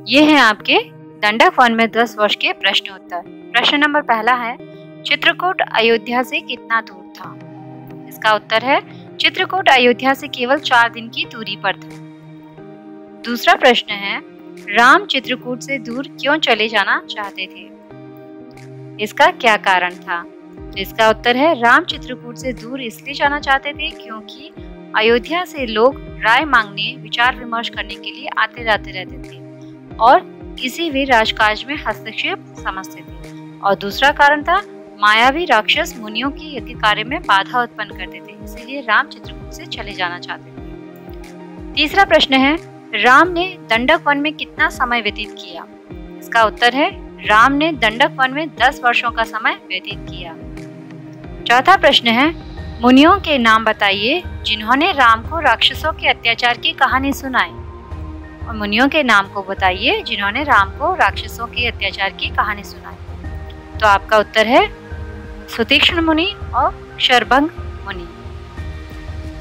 ये है आपके दंडक वन में 10 वर्ष के प्रश्न उत्तर। प्रश्न नंबर पहला है, चित्रकूट अयोध्या से कितना दूर था? इसका उत्तर है, चित्रकूट अयोध्या से केवल 4 दिन की दूरी पर था। दूसरा प्रश्न है, राम चित्रकूट से दूर क्यों चले जाना चाहते थे? इसका क्या कारण था? तो इसका उत्तर है, राम चित्रकूट से दूर इसलिए जाना चाहते थे क्योंकि अयोध्या से लोग राय मांगने, विचार विमर्श करने के लिए आते जाते रहते थे और किसी भी राजकाज में हस्तक्षेप समझते थे। और दूसरा कारण था, मायावी राक्षस मुनियों के कार्य में बाधा उत्पन्न करते थे, इसीलिए राम चित्रकूट से चले जाना चाहते थे। तीसरा प्रश्न है, राम ने दंडक वन में कितना समय व्यतीत किया? इसका उत्तर है, राम ने दंडक वन में 10 वर्षों का समय व्यतीत किया। चौथा प्रश्न है, मुनियों के नाम बताइए जिन्होंने राम को राक्षसों के अत्याचार की कहानी सुनाई। और मुनियों के नाम को बताइए जिन्होंने राम को राक्षसों के अत्याचार की कहानी सुनाई। तो आपका उत्तर है सुतीक्ष्ण मुनि और शरभंग मुनि।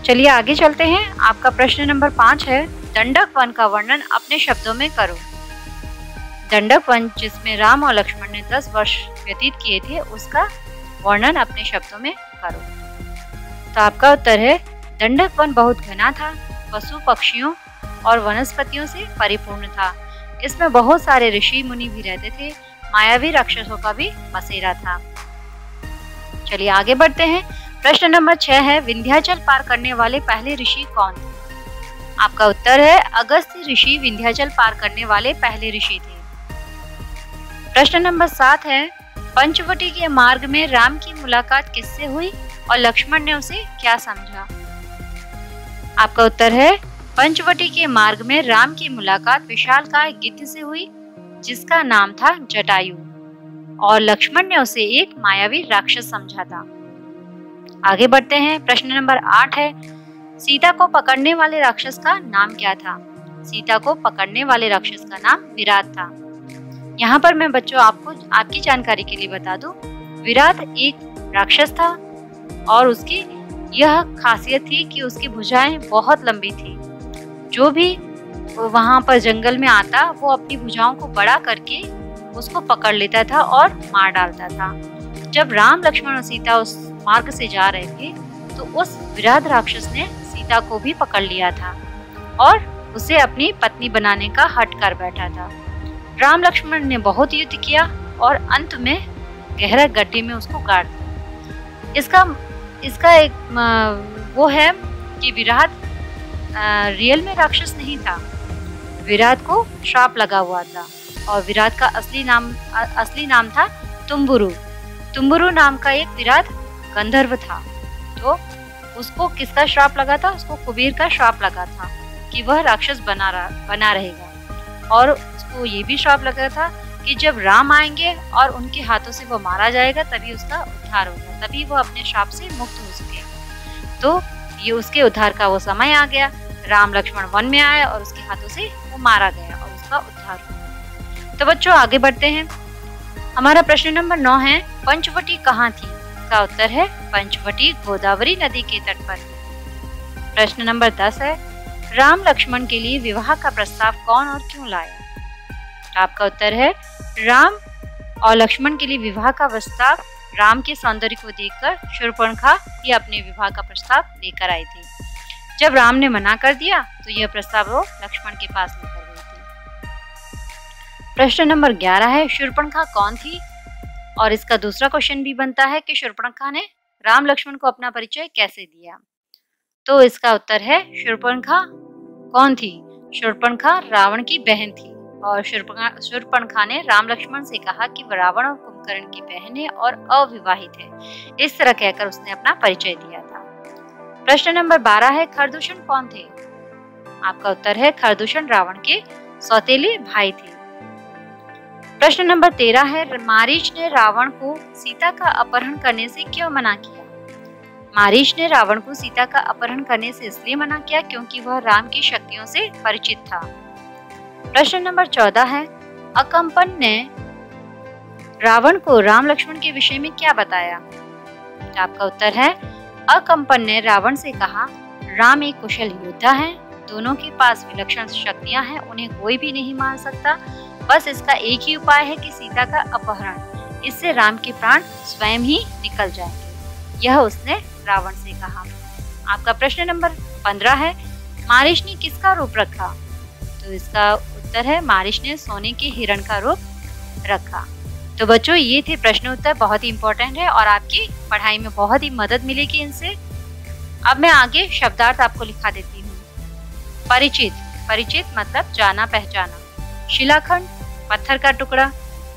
चलिए आगे चलते हैं। आपका प्रश्न नंबर 5 है, दंडक वन का वर्णन अपने शब्दों में करो। दंडक वन जिसमें राम और लक्ष्मण ने 10 वर्ष व्यतीत किए थे, उसका वर्णन अपने शब्दों में करो। तो आपका उत्तर है, दंडक वन बहुत घना था, पशु पक्षियों और वनस्पतियों से परिपूर्ण था। इसमें बहुत सारे ऋषि मुनि भी रहते थे, मायावी राक्षसों का भी बसेरा था। चलिए आगे बढ़ते हैं। प्रश्न नंबर 6 है, विंध्याचल पार करने वाले पहले ऋषि कौन थे? आपका उत्तर है, अगस्त्य ऋषि विंध्याचल पार करने वाले पहले ऋषि थे। प्रश्न नंबर 7 है, पंचवटी के मार्ग में राम की मुलाकात किससे हुई और लक्ष्मण ने उसे क्या समझा? आपका उत्तर है, पंचवटी के मार्ग में राम की मुलाकात विशालकाय गिद्ध से हुई जिसका नाम था जटायु, और लक्ष्मण ने उसे एक मायावी राक्षस समझा था। आगे बढ़ते हैं। प्रश्न नंबर 8 है, सीता को पकड़ने वाले राक्षस का नाम क्या था? सीता को पकड़ने वाले राक्षस का नाम विराट था। यहाँ पर मैं बच्चों आपको आपकी जानकारी के लिए बता दूं, विराट एक राक्षस था और उसकी यह खासियत थी कि उसकी भुजाएं बहुत लंबी थी। जो भी वहां पर जंगल में आता, वो अपनी भुजाओं को बड़ा करके उसको पकड़ लेता था और मार डालता था। जब राम, लक्ष्मण और सीता उस मार्ग से जा रहे थे, तो उस विराट राक्षस ने सीता को भी पकड़ लिया था और उसे अपनी पत्नी बनाने का हठ कर बैठा था। राम लक्ष्मण ने बहुत युद्ध किया और अंत में गहरा गड्ढे में उसको गाड़ दिया। इसका एक वो है कि विराट रियल में राक्षस नहीं था, विराट को श्राप लगा हुआ था और विराट का असली नाम था तुम्बुरु। तुम्बुरु नाम का एक विराट गंधर्व था। तो उसको किसका श्राप लगा था? उसको कुबेर का श्राप लगा था कि वह राक्षस बना रहेगा, और उसको ये भी श्राप लगा था कि जब राम आएंगे और उनके हाथों से वो मारा जाएगा तभी उसका उद्धार होगा, तभी वो अपने श्राप से मुक्त हो सके। तो ये उसके उद्धार का वो समय आ गया। राम लक्ष्मण वन में आए और उसके हाथों से वो मारा गया और उसका उद्धार हुआ। तो बच्चों आगे बढ़ते हैं। हमारा प्रश्न नंबर 9 है, पंचवटी कहाँ थी? इसका उत्तर है, पंचवटी गोदावरी नदी के तट पर। प्रश्न नंबर 10 है, राम लक्ष्मण के लिए विवाह का प्रस्ताव कौन और क्यों लाया? आपका उत्तर है, राम और लक्ष्मण के लिए विवाह का प्रस्ताव राम के सौंदर्य को देखकर शूर्पणखा ही अपने विवाह का प्रस्ताव लेकर आई थी। जब राम ने मना कर दिया तो यह प्रस्ताव वो लक्ष्मण के पास लेकर गई थी। प्रश्न नंबर 11 है, शूर्पणखा कौन थी? और इसका दूसरा क्वेश्चन भी बनता है कि शूर्पणखा ने राम लक्ष्मण को अपना परिचय कैसे दिया? तो इसका उत्तर है, शूर्पणखा कौन थी? शूर्पणखा रावण की बहन थी और शूर्पणखा ने राम लक्ष्मण से कहा कि वह रावण और कुंभकर्ण की बहन है और अविवाहित है। इस तरह कहकर उसने अपना परिचय दिया था। प्रश्न नंबर 12 है, खरदूषण कौन थे? आपका उत्तर है, खरदूषण रावण के सौतेले भाई थे। प्रश्न नंबर 13 है, मारीच ने रावण को सीता का अपहरण करने से क्यों मना किया? मारीच ने रावण को सीता का अपहरण करने से इसलिए मना किया क्योंकि वह राम की शक्तियों से परिचित था। प्रश्न नंबर 14 है, अकम्पन ने रावण को राम लक्ष्मण के विषय में क्या बताया? आपका उत्तर है, अकम्पन ने रावण से कहा, राम एक कुशल योद्धा है दोनों के पास विलक्षण शक्तियां हैं, उन्हें कोई भी नहीं मार सकता। बस इसका एक ही उपाय है कि सीता का अपहरण, इससे राम के प्राण स्वयं ही निकल जाएंगे। यह उसने रावण से कहा। आपका प्रश्न नंबर 15 है, मारीच ने किसका रूप रखा? तो इसका उत्तर है मारीच ने सोने के हिरण का रूप रखा। तो बच्चों, ये थे प्रश्न उत्तर, बहुत ही इंपॉर्टेंट है और आपकी पढ़ाई में बहुत ही मदद मिलेगी इनसे। अब मैं आगे शब्दार्थ आपको लिखा देती हूँ। परिचित, परिचित मतलब जाना पहचाना। शिलाखंड, पत्थर का टुकड़ा।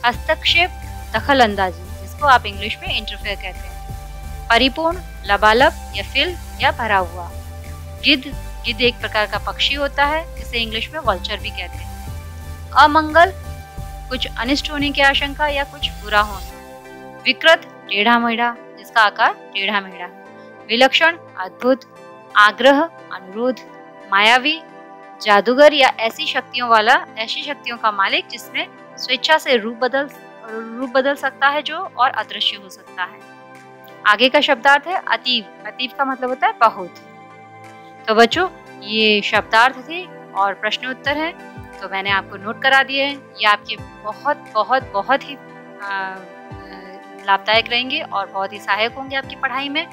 हस्तक्षेप, दखल अंदाजी, जिसको आप इंग्लिश में इंटरफेयर कहते हैं। परिपूर्ण, लबालब या फिल या भरा हुआ। गिद्ध, गिद्ध एक प्रकार का पक्षी होता है जिसे इंग्लिश में वल्चर भी कहते हैं। अमंगल, कुछ अनिष्ट होने की आशंका या कुछ बुरा होना। विकृत, टेढ़ा मेढ़ा, जिसका आकार टेढ़ा मेढ़ा है। विलक्षण, अद्भुत। आग्रह, अनुरोध। मायावी, जादूगर या ऐसी शक्तियों का मालिक जिसमें स्वेच्छा से रूप बदल सकता है जो, और अदृश्य हो सकता है। आगे का शब्दार्थ है अतीव। अतीव का मतलब होता है बहुत। तो बच्चों, ये शब्दार्थ थे और प्रश्न उत्तर है, तो मैंने आपको नोट करा दिए हैं। ये आपके बहुत बहुत बहुत ही लाभदायक रहेंगे और बहुत ही सहायक होंगे आपकी पढ़ाई में।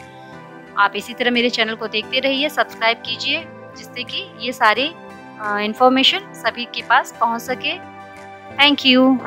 आप इसी तरह मेरे चैनल को देखते रहिए, सब्सक्राइब कीजिए, जिससे कि ये सारी इंफॉर्मेशन सभी के पास पहुंच सके। Thank you.